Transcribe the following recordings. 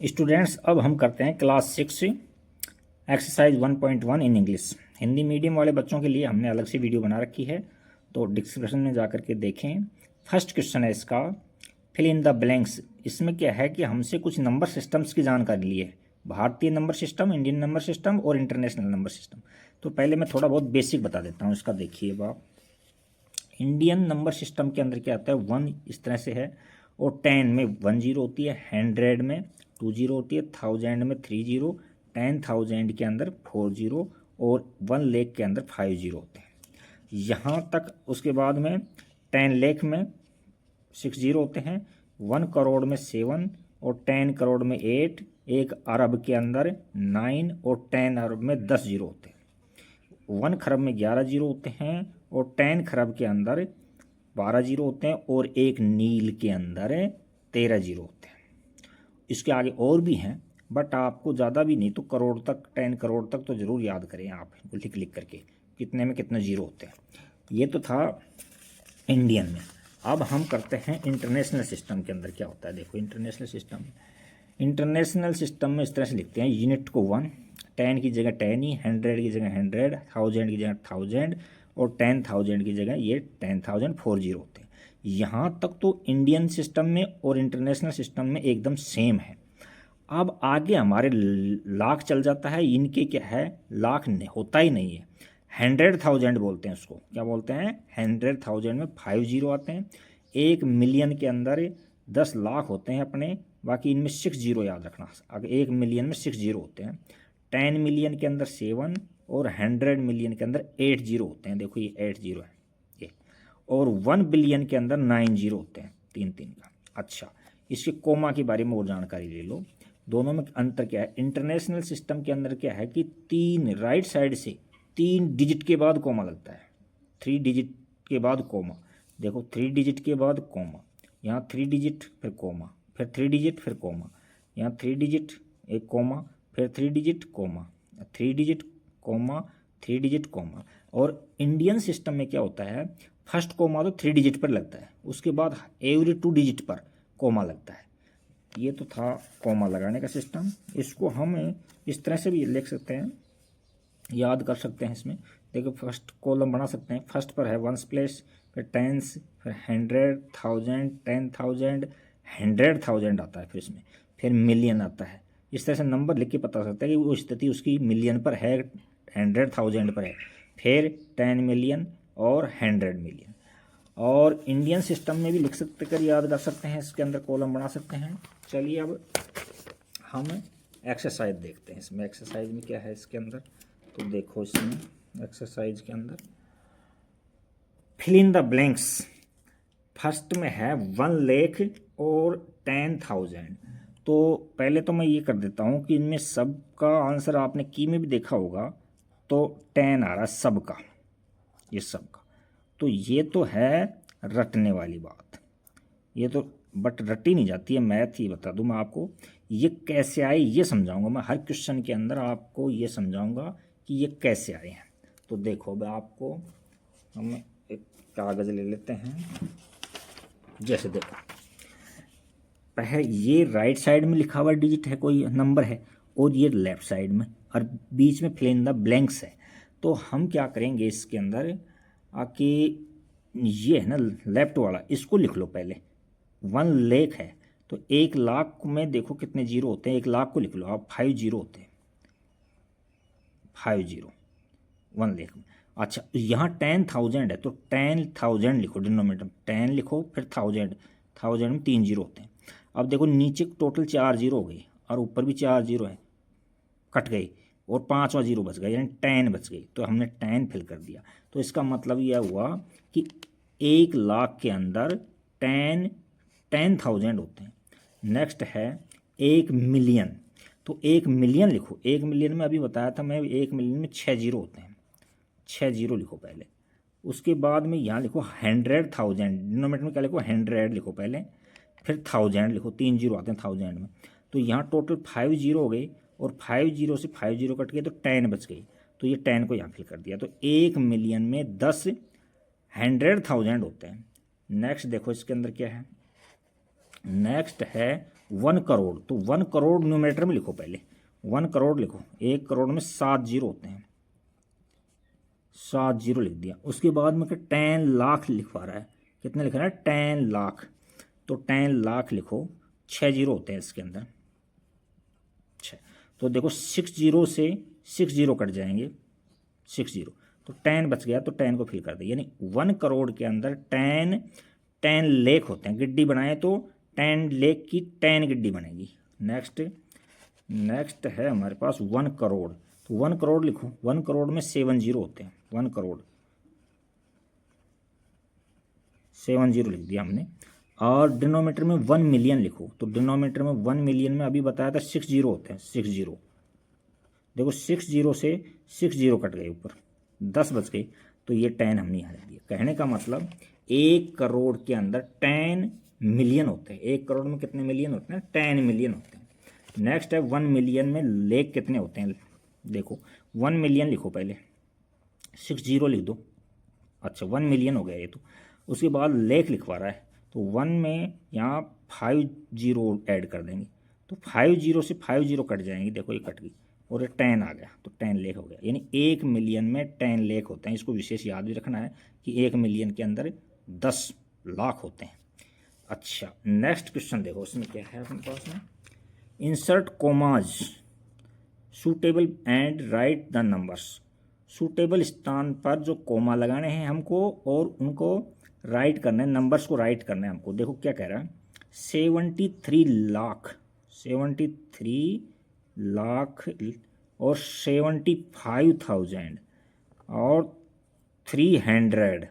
Students, अब हम करते हैं class 6 exercise 1.1 in English. Hindi medium वाले बच्चों के लिए हमने अलग से वीडियो बना रखी है, तो डिस्क्रिप्शन में जा कर के देखें। फर्स्ट क्वेश्चन है इसका, फिल इन द ब्लैंक्स। इसमें क्या है कि हमसे कुछ नंबर सिस्टम्स की जानकारी ली है, भारतीय number system, Indian number system और इंटरनेशनल नंबर सिस्टम। तो पहले मैं थोड़ा बहुत बेसिक बता देता हूँ इसका। देखिए बाप, इंडियन नंबर सिस्टम के अंदर क्या आता है, 1 इस तरह से है, और 10 में 1 जीरो होती है, 100 में 2 जीरो होती है, 1000 में 3 जीरो, 10,000 के अंदर 4 जीरो और 1 लाख के अंदर 5 जीरो होते हैं। यहाँ तक। उसके बाद में 10 लाख में 6 जीरो होते हैं, 1 करोड़ में 7 और 10 करोड़ में 8, 1 अरब के अंदर 9 और 10 अरब में 10 जीरो होते हैं। 1 खरब में 11 जीरो होते हैं और 10 खरब के अंदर 12 जीरो होते हैं और 1 नील के अंदर 13 जीरो होते हैं। इसके आगे और भी हैं, बट आपको ज़्यादा भी नहीं तो करोड़ तक, 10 करोड़ तक तो ज़रूर याद करें आप इनको लिख लिख करके, कितने में कितने जीरो होते हैं। ये तो था इंडियन में। अब हम करते हैं इंटरनेशनल सिस्टम के अंदर क्या होता है। देखो इंटरनेशनल सिस्टम में इस तरह से लिखते हैं, यूनिट को 1, 10 की जगह 10 ही, 100 की जगह 100, 1000 की जगह 1000 और 10,000 की जगह ये 10,000 4 जीरो होते हैं। यहाँ तक तो इंडियन सिस्टम में और इंटरनेशनल सिस्टम में एकदम सेम है। अब आगे हमारे लाख चल जाता है, इनके क्या है, लाख होता ही नहीं है, 100,000 बोलते हैं उसको। क्या बोलते हैं? 100,000 में 5 जीरो आते हैं। 1 मिलियन के अंदर 10 लाख होते हैं अपने, बाकी इनमें 6 जीरो याद रखना। अगर 1 मिलियन में 6 जीरो होते हैं, 10 मिलियन के अंदर 7 और 100 मिलियन के अंदर 8 जीरो होते हैं। देखो ये 8 जीरो है ये, और 1 बिलियन के अंदर 9 जीरो होते हैं, 3 का। अच्छा, इसके कोमा के बारे में और जानकारी ले लो। दोनों में अंतर क्या है? इंटरनेशनल सिस्टम के अंदर क्या है कि 3 राइट साइड से 3 डिजिट के बाद कोमा लगता है, 3 डिजिट के बाद कोमा। देखो 3 डिजिट के बाद कोमा, यहाँ 3 डिजिट फिर कोमा, फिर 3 डिजिट फिर कोमा, यहाँ 3 डिजिट एक कोमा, फिर 3 digit comma, 3 digit comma, 3 digit comma. और इंडियन सिस्टम में क्या होता है, फर्स्ट कोमा तो 3 डिजिट पर लगता है, उसके बाद एवरी 2 डिजिट पर कोमा लगता है। ये तो था कोमा लगाने का सिस्टम। इसको हम इस तरह से भी लिख सकते हैं, याद कर सकते हैं। इसमें देखो फर्स्ट कॉलम बना सकते हैं, फर्स्ट पर है 1s प्लेस, फिर 10s, फिर 100, 1000, 10,000, 100,000 आता है, फिर इसमें फिर मिलियन आता है। इस तरह से नंबर लिख के पता सकता है कि वो स्थिति उसकी मिलियन पर है, 100,000 पर है, फिर 10 मिलियन और 100 मिलियन। और इंडियन सिस्टम में भी लिख सकते कर याद कर सकते हैं, इसके अंदर कॉलम बना सकते हैं। चलिए अब हम एक्सरसाइज देखते हैं। इसमें एक्सरसाइज में क्या है इसके अंदर, तो देखो इसमें एक्सरसाइज के अंदर fill in the blanks. First में है 1 लाख और 10,000। तो पहले तो मैं ये कर देता हूँ कि इनमें सब का आंसर आपने की में भी देखा होगा, तो 10 आ रहा है सबका, ये सबका। तो ये तो है रटने वाली बात, ये तो बट रटी नहीं जाती है, मैथ ही बता दूँ मैं आपको। ये कैसे आए ये समझाऊंगा मैं, हर क्वेश्चन के अंदर आपको ये समझाऊंगा कि ये कैसे आए हैं। तो देखो मैं आपको, हम एक कागज़ ले लेते हैं। जैसे देखो, पहले ये राइट साइड में लिखा हुआ डिजिट है, कोई नंबर है, और ये लेफ्ट साइड में, और बीच में फिल इन द ब्लैंक्स है। तो हम क्या करेंगे इसके अंदर आके, ये है ना लेफ्ट वाला, इसको लिख लो पहले। 1 लाख है तो 1 लाख में देखो कितने जीरो होते हैं, 1 लाख को लिख लो आप, 5 जीरो होते हैं, 5 जीरो 1 लाख में। अच्छा, यहाँ 10,000 है तो 10,000 लिखो, डिनोमिनेटर 10 लिखो, फिर 1000, 1000 में 3 जीरो होते हैं। अब देखो नीचे टोटल 4 जीरो हो गई और ऊपर भी 4 जीरो है, कट गई, और 5वां जीरो बच गया, यानी 10 बच गई, तो हमने 10 फिल कर दिया। तो इसका मतलब यह हुआ कि 1 लाख के अंदर 10,000 होते हैं। नेक्स्ट है 1 मिलियन, तो 1 मिलियन लिखो। 1 मिलियन में अभी बताया था मैं, 1 मिलियन में 6 जीरो होते हैं, 6 जीरो लिखो पहले। उसके बाद में यहाँ लिखो 100,000, डिनोमिनेटर में क्या लिखो, 100 लिखो पहले, फिर 1000 लिखो, 3 जीरो आते हैं 1000 में। तो यहाँ टोटल 5 जीरो हो गई, और 5 जीरो से 5 जीरो कट गए तो 10 बच गई, तो ये 10 को यहाँ फिल कर दिया। तो 1 मिलियन में 10 100,000 होते हैं। नेक्स्ट देखो इसके अंदर क्या है, नेक्स्ट है 1 करोड़, तो 1 करोड़ न्यूमरेटर में लिखो, पहले 1 करोड़ लिखो, 1 करोड़ में 7 जीरो होते हैं, 7 जीरो लिख दिया। उसके बाद में 10 लाख लिखवा रहा है, कितने लिख रहा है 10 लाख, तो 10 लाख लिखो, 6 जीरो होते हैं इसके अंदर, 6। तो देखो 6 जीरो से 6 जीरो कट जाएंगे, 6 जीरो, तो 10 बच गया, तो 10 को फिल कर दे, यानी 1 करोड़ के अंदर 10 लेख होते हैं। गिड्डी बनाए तो 10 लेख की 10 गिड्डी बनेगी। नेक्स्ट है हमारे पास 1 करोड़, तो 1 करोड़ लिखो, 1 करोड़ में 7 जीरो होते हैं, 1 करोड़ 7 जीरो लिख दिया हमने। और डिनोमीटर में 1 मिलियन लिखो, तो डिनोमीटर में 1 मिलियन में अभी बताया था 6 जीरो होते हैं, 6 जीरो, देखो 6 जीरो से 6 जीरो कट गए, ऊपर 10 बच गए, तो ये 10 हमने यहाँ लिख दिया। कहने का मतलब 1 करोड़ के अंदर 10 मिलियन होते हैं। 1 करोड़ में कितने मिलियन होते हैं, 10 मिलियन होते हैं। नेक्स्ट है 1 मिलियन में लेख कितने होते हैं, देखो 1 मिलियन लिखो, पहले 6 जीरो लिख दो, अच्छा 1 मिलियन हो गया ये तो। उसके बाद लेख लिखवा रहा है, तो 1 में यहाँ 5 जीरो ऐड कर देंगे, तो 5 जीरो से 5 जीरो कट जाएंगे, देखो ये कट गई, और ये 10 आ गया, तो 10 लेख हो गया। यानी 1 मिलियन में 10 लेख होते हैं। इसको विशेष याद भी रखना है कि 1 मिलियन के अंदर 10 लाख होते हैं। अच्छा नेक्स्ट क्वेश्चन देखो, इसमें क्या है अपने पास में, insert commas suitable and write the numbers. Suitable स्थान पर जो कोमा लगाने हैं हमको, और उनको राइट करना है, नंबर्स को राइट करना है हमको। देखो क्या कह रहा है, 73 लाख, 73 लाख और 75,000 और 300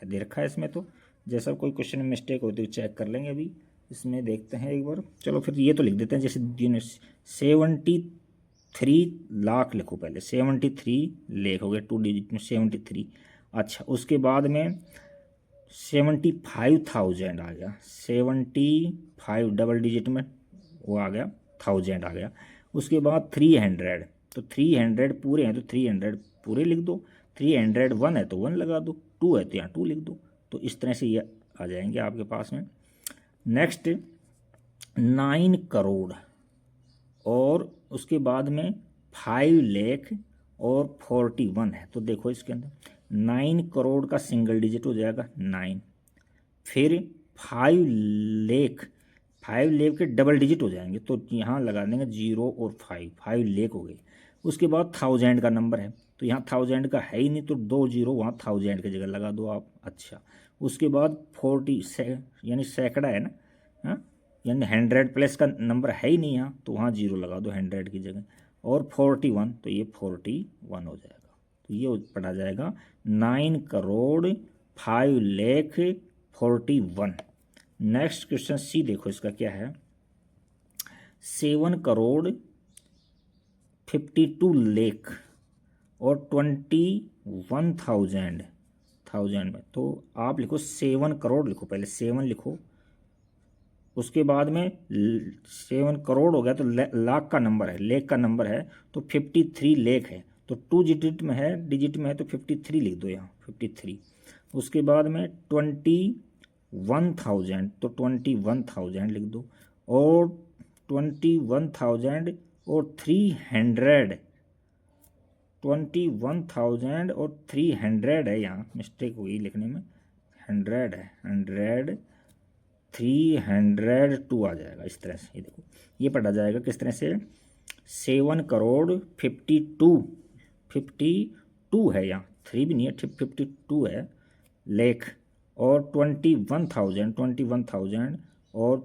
दे रखा है इसमें। तो जैसा कोई क्वेश्चन में मिस्टेक होती है चेक कर लेंगे, अभी इसमें देखते हैं एक बार। चलो फिर ये तो लिख देते हैं, जैसे 73 लाख लिखो, पहले 73 लेख हो गया, 2 डिजिट में 73। अच्छा उसके बाद में 75,000 आ गया, 75 डबल डिजिट में वो आ गया, 1000 आ गया। उसके बाद 300, तो 300 पूरे हैं तो 300 पूरे लिख दो, 301 है तो 1 लगा दो, 2 है तो यहाँ 2 लिख दो। तो इस तरह से ये आ जाएंगे आपके पास में। नेक्स्ट 9 करोड़ और उसके बाद में 5 लाख और 41 है, तो देखो इसके अंदर 9 करोड़ का सिंगल डिजिट हो जाएगा 9, फिर 5 लाख, 5 लाख के डबल डिजिट हो जाएंगे, तो यहाँ लगा देंगे 0 और 5 लाख हो गई। उसके बाद 1000 का नंबर है, तो यहाँ 1000 का है ही नहीं, तो 2 जीरो वहाँ 1000 की जगह लगा दो आप। अच्छा उसके बाद 40 यानी सैकड़ा है ना, हाँ यानी 100 प्लस का नंबर है ही नहीं यहाँ, तो वहाँ 0 लगा दो 100 की जगह, और 41, तो ये 41 हो जाएगा। तो ये पढ़ा जाएगा 9 करोड़ 5 लाख 41। नेक्स्ट क्वेश्चन सी देखो, इसका क्या है, 7 करोड़ 52 लाख और 21,000 में, तो आप लिखो 7 करोड़ लिखो, पहले 7 लिखो। उसके बाद में 7 करोड़ हो गया, तो लाख का नंबर है, लेख का नंबर है, तो 53 लाख है, तो 2 डिजिट में है, तो 53 लिख दो यहाँ 53। उसके बाद में 21,000, तो 21,000 लिख दो, और 21,000 और 300, 21,000 और 300 है, यहाँ मिस्टेक हुई लिखने में, 100 है, 100 302 आ जाएगा इस तरह से। ये देखो ये पढ़ा जाएगा किस तरह से, 7 करोड़ 52 है, यहाँ 3 भी नहीं है, 52 है लेख, और 21,000 और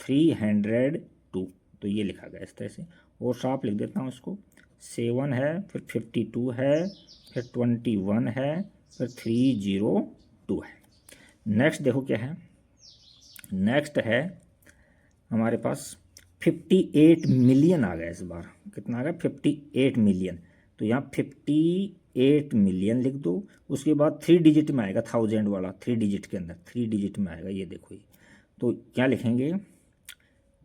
302, तो ये लिखा गया इस तरह से। और साफ लिख देता हूँ इसको, 7 है, फिर 52 है, फिर 21 है, फिर 302 है। नेक्स्ट देखो क्या है, नेक्स्ट है हमारे पास 58 मिलियन आ गया इस बार। कितना आ गया, 58 मिलियन, तो यहाँ 58 मिलियन लिख दो। उसके बाद 3 डिजिट में आएगा, 1000 वाला 3 डिजिट के अंदर 3 डिजिट में आएगा, ये देखो ये। तो क्या लिखेंगे,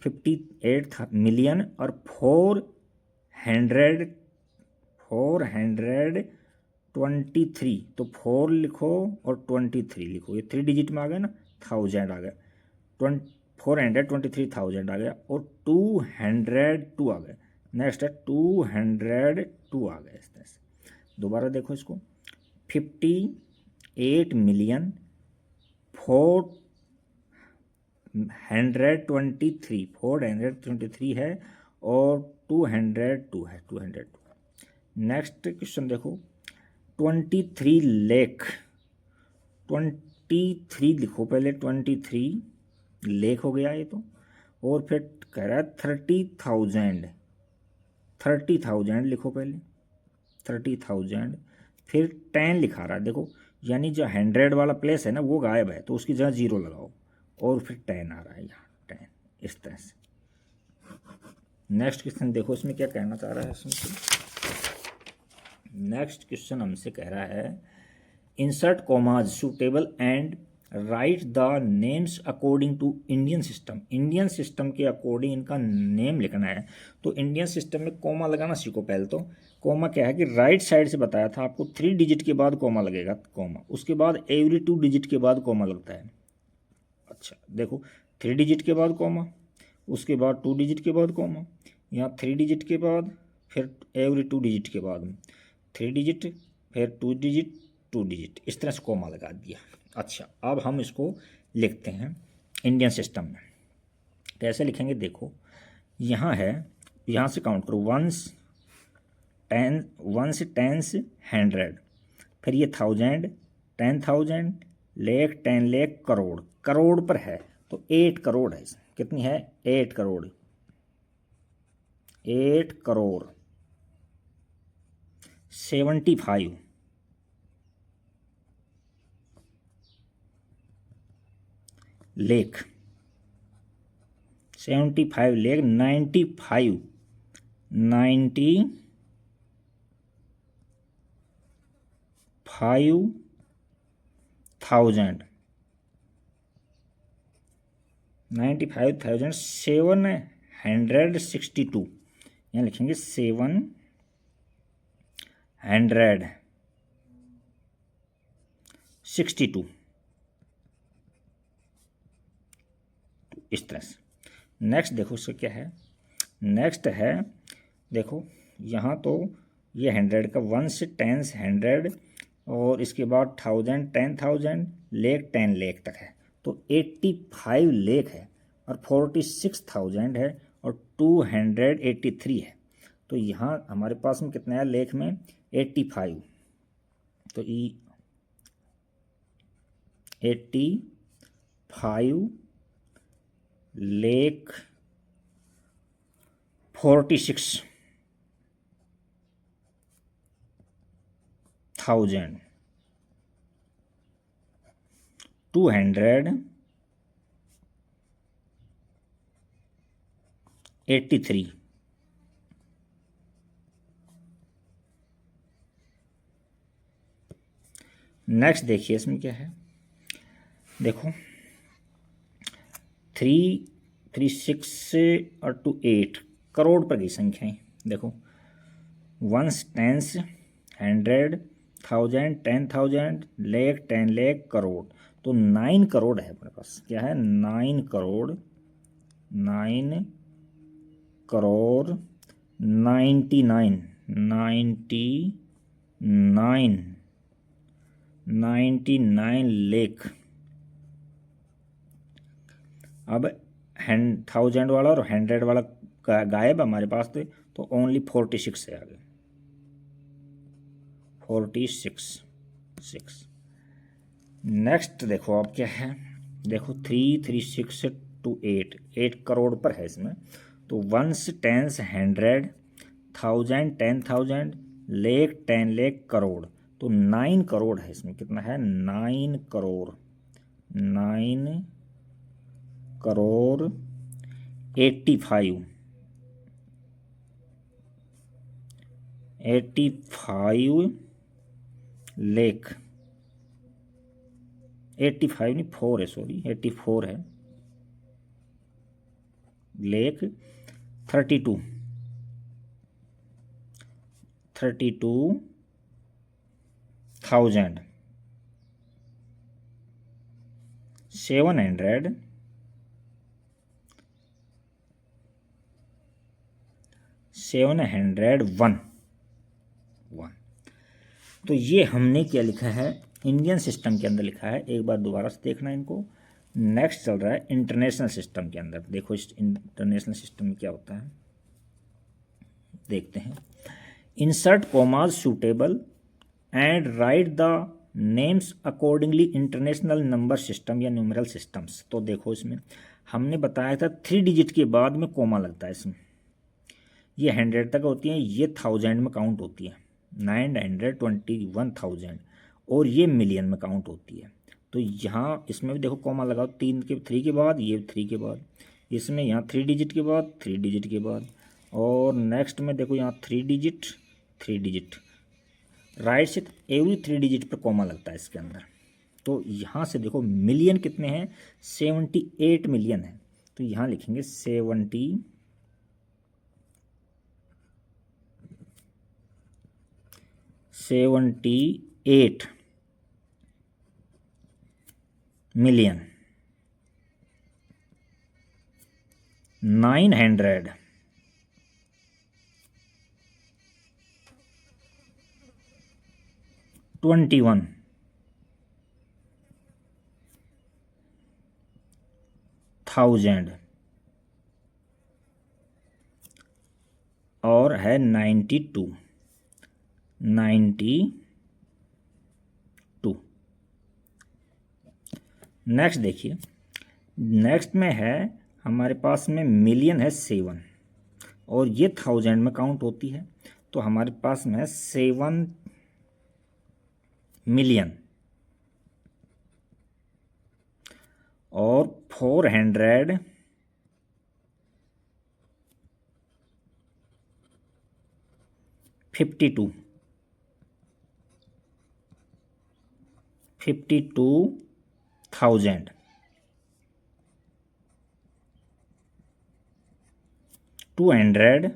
58 मिलियन और 423, तो 4 लिखो और 23 लिखो, ये 3 डिजिट में आ गया ना, थाउजेंड आ गया, 423,000 आ गया, और 202 आ गया। नेक्स्ट है 202 आ गया। इस तरह से दोबारा देखो इसको, 58,423 है, और 202 है, 202। नेक्स्ट क्वेश्चन देखो, 23 लाख, 23 लिखो पहले, 23 लाख हो गया ये तो। और फिर कह रहा है 30,000, 30,000 लिखो पहले, 30,000। फिर 10 लिखा रहा है, देखो यानी जो 100 वाला प्लेस है ना वो गायब है, तो उसकी जगह 0 लगाओ, और फिर 10 आ रहा है यहाँ, 10 इस तरह से। नेक्स्ट क्वेश्चन देखो इसमें क्या कहना चाह रहा है इसमें। नेक्स्ट क्वेश्चन हमसे कह रहा है, insert commas suitable and write the names according to Indian system. Indian system के अकॉर्डिंग इनका नेम लिखना है। तो इंडियन सिस्टम में कॉमा लगाना सीखो पहले तो। कॉमा क्या है कि राइट साइड से बताया था आपको, 3 डिजिट के बाद कॉमा लगेगा, कॉमा उसके बाद एवरी 2 डिजिट के बाद कॉमा लगता है। अच्छा देखो, 3 डिजिट के बाद कॉमा, उसके बाद 2 डिजिट के बाद कॉमा, यहाँ 3 डिजिट के बाद, फिर एवरी 2 डिजिट के बाद 3 डिजिट, फिर 2 डिजिट, 2 डिजिट, इस तरह से कॉमा लगा दिया। अच्छा अब हम इसको लिखते हैं इंडियन सिस्टम में। कैसे लिखेंगे देखो, यहाँ है, यहाँ से काउंट करो, 1 से 10 100, फिर ये 1000, 10,000, लाख, 10 लाख, करोड़, करोड़ पर है तो 8 करोड़ है। कितनी है? 8 करोड़, 8 करोड़ 75 लाख, 75 लाख, 95 95,000, 95,762, यहाँ लिखेंगे 762 इस तरह से। नेक्स्ट देखो इसका क्या है, नेक्स्ट है देखो यहाँ तो ये 100 का 1 से 10 100, और इसके बाद 1000, 10,000, लाख, 10 लाख तक है, तो 85 लाख है, और 46,000 है, और 283 है। तो यहाँ हमारे पास में कितना है लाख में? 85, तो 85 लाख 46,000 283। नेक्स्ट देखिए इसमें क्या है, देखो 3, 3, 6 और 2 8 करोड़ पर की संख्याएं। देखो 1 10 100 1000 10,000 लाख 10 लाख करोड़, तो 9 करोड़ है अपने पास। क्या है? 9 करोड़, 9 करोड़ 99 लाख। अब 1000 वाला और 100 वाला गायब हमारे पास थे, तो ओनली 46 है आगे, 46। नेक्स्ट देखो अब क्या है, देखो 3, 3, 6 2 8, 8 करोड़ पर है इसमें, तो 1 से 10 100 1000 10,000 लाख 10 लाख करोड़, तो 9 करोड़ है इसमें। कितना है? 9 करोड़, 9 करोड़ 85 लाख, 85 नहीं 4 है, सॉरी 84 है, लाख 32 32,762 700 701 तो ये हमने क्या लिखा है, इंडियन सिस्टम के अंदर लिखा है। एक बार दोबारा से देखना इनको। नेक्स्ट चल रहा है इंटरनेशनल सिस्टम के अंदर। देखो इस इंटरनेशनल सिस्टम में क्या होता है, देखते हैं। Insert commas suitable and write the names accordingly international number system या न्यूमेरल सिस्टम्स। तो देखो इसमें हमने बताया था 3 डिजिट के बाद में कॉमा लगता है इसमें। ये 100 तक होती है, ये 1000 में काउंट होती है, 921,000, और ये मिलियन में काउंट होती है। तो यहाँ इसमें भी देखो कॉमा लगाओ, 3 के बाद, ये 3 के बाद, इसमें यहाँ 3 डिजिट के बाद, 3 डिजिट के बाद, और नेक्स्ट में देखो यहाँ 3 डिजिट राइट से एवरी 3 डिजिट पर कॉमा लगता है इसके अंदर। तो यहाँ से देखो मिलियन कितने हैं, 78 मिलियन है। तो यहाँ लिखेंगे 78 मिलियन 921,000 और है 92। नेक्स्ट देखिए, नेक्स्ट में है हमारे पास में मिलियन है 7, और ये 1000 में काउंट होती है। तो हमारे पास में है 7 मिलियन और 452 52,000 283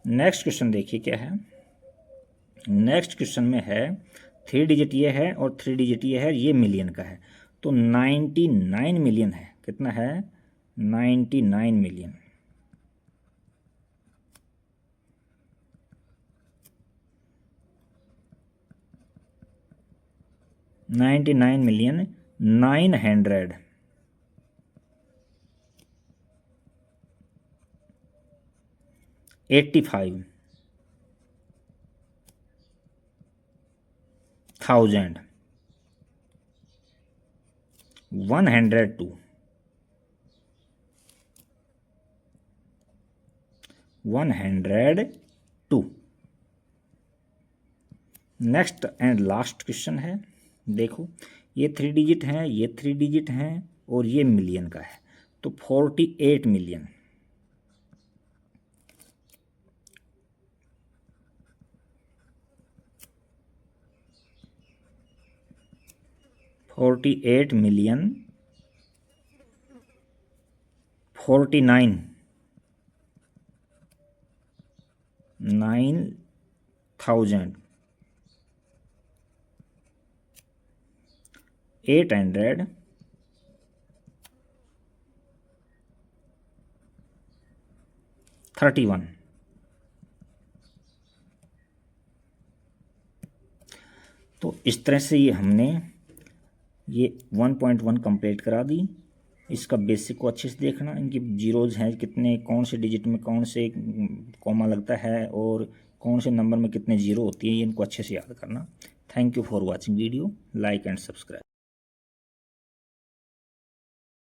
नेक्स्ट क्वेश्चन देखिए क्या है। नेक्स्ट क्वेश्चन में है 3 डिजिट ये है और 3 डिजिट ये है, ये मिलियन का है। तो 99 मिलियन है, कितना है, 99 million. $99 million 985,102 102। Next and last question है। देखो ये 3 डिजिट हैं, ये 3 डिजिट हैं, और ये मिलियन का है। तो 48 मिलियन 49 9,832 तो इस तरह से ये हमने ये 1.1 कंप्लीट करा दी। इसका बेसिक को अच्छे से देखना, इनकी जीरोज हैं कितने, कौन से डिजिट में कौन से कॉमा लगता है और कौन से नंबर में कितने जीरो होती है, ये इनको अच्छे से याद करना। Thank you for watching video, like and subscribe.